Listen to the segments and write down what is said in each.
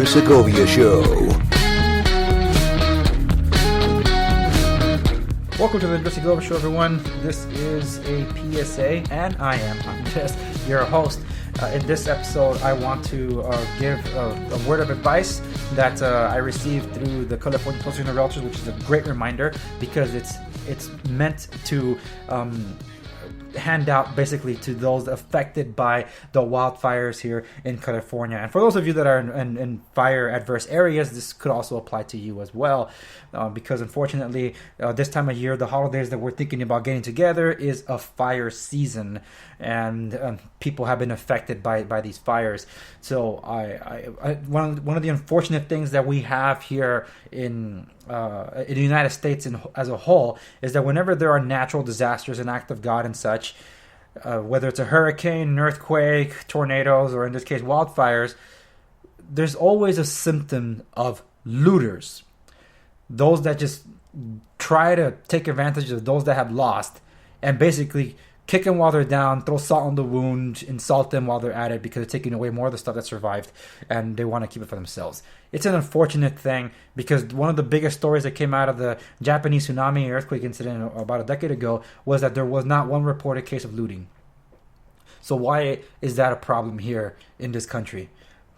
Segovia Show. Welcome to the Segovia Show, everyone. This is a PSA, and I'm just your host. In this episode, I want to give a word of advice that I received through the California Association of Realtors, which is a great reminder because it's meant to hand out basically to those affected by the wildfires here in California. And for those of you that are in fire adverse areas, this could also apply to you as well, because unfortunately this time of year, the holidays that we're thinking about getting together is a fire season, and people have been affected by these fires. So one of the unfortunate things that we have here in the United States as a whole is that whenever there are natural disasters, an act of God and such, whether it's a hurricane, an earthquake, tornadoes, or in this case wildfires, there's always a symptom of looters, those that just try to take advantage of those that have lost and basically kick them while they're down, throw salt on the wound, insult them while they're at it because they're taking away more of the stuff that survived and they want to keep it for themselves. It's an unfortunate thing because one of the biggest stories that came out of the Japanese tsunami earthquake incident about a decade ago was that there was not one reported case of looting. So why is that a problem here in this country?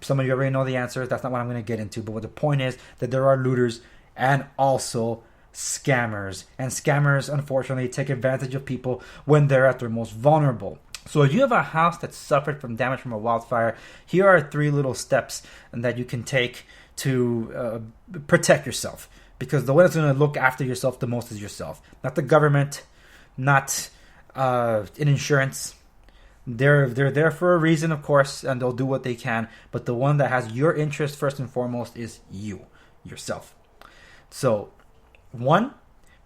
Some of you already know the answer. That's not what I'm going to get into. But what the point is that there are looters and also scammers, and scammers unfortunately take advantage of people when they're at their most vulnerable. So if you have a house that suffered from damage from a wildfire, here are 3 little steps that you can take to protect yourself, because the one that's going to look after yourself the most is yourself, not the government, not in insurance. They're there for a reason, of course, and they'll do what they can, but the one that has your interest first and foremost is yourself. So 1,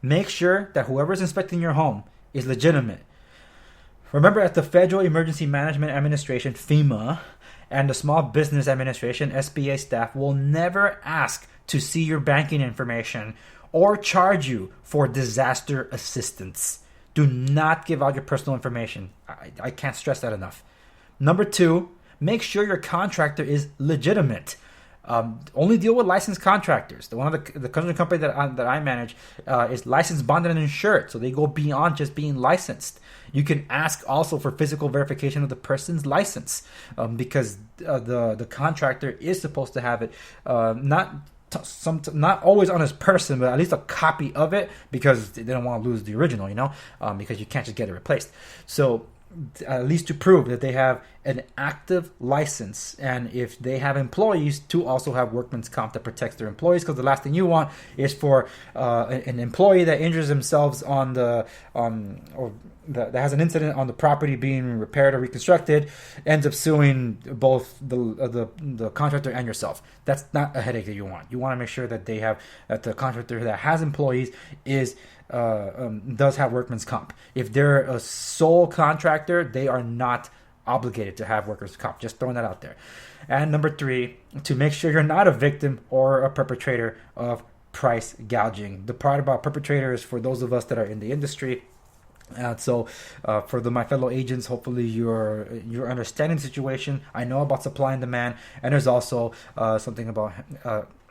make sure that whoever's inspecting your home is legitimate. Remember, at the Federal Emergency Management Administration, FEMA, and the Small Business Administration, SBA staff will never ask to see your banking information or charge you for disaster assistance. Do not give out your personal information. I can't stress that enough. Number 2, make sure your contractor is legitimate. Only deal with licensed contractors. The construction company that I manage is licensed, bonded, and insured, so they go beyond just being licensed. You can ask also for physical verification of the person's license, because the contractor is supposed to have it, not always on his person, but at least a copy of it, because they don't want to lose the original, because you can't just get it replaced. So at least to prove that they have an active license, and if they have employees, to also have workman's comp that protects their employees, because the last thing you want is for an employee that injures themselves that has an incident on the property being repaired or reconstructed, ends up suing both the contractor and yourself. That's not a headache that you want. You want to make sure that the contractor that has employees does have workman's comp. If they're a sole contractor, they are not obligated to have workers' comp. Just throwing that out there. And number 3, to make sure you're not a victim or a perpetrator of price gouging. The part about perpetrator is for those of us that are in the industry. So for my fellow agents, hopefully you're understanding the situation. I know about supply and demand, and there's also something about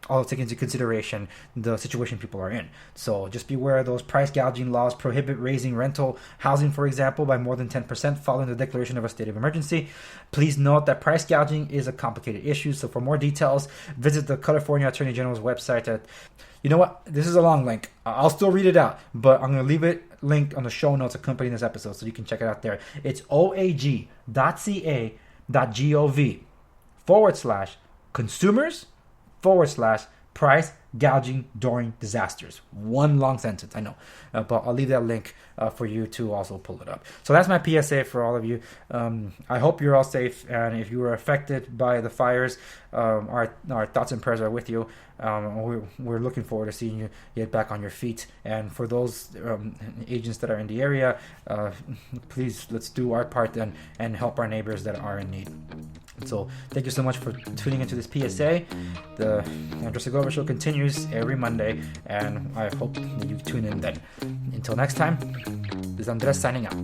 all take into consideration the situation people are in. So just beware of those price gouging laws prohibit raising rental housing, for example, by more than 10% following the declaration of a state of emergency. Please note that price gouging is a complicated issue. So for more details, visit the California Attorney General's website at, you know what? This is a long link. I'll still read it out, but I'm going to leave it linked on the show notes accompanying this episode so you can check it out there. It's oag.ca.gov/consumers/price gouging during disasters. One long sentence, I know, but I'll leave that link for you to also pull it up. So that's my PSA for all of you. I hope you're all safe, and if you were affected by the fires, our thoughts and prayers are with you. We're looking forward to seeing you get back on your feet. And for those agents that are in the area, please, let's do our part and help our neighbors that are in need. So thank you so much for tuning into this PSA. The Andres Segovia Show continues every Monday, and I hope that you tune in then. Until next time, this is Andres signing out.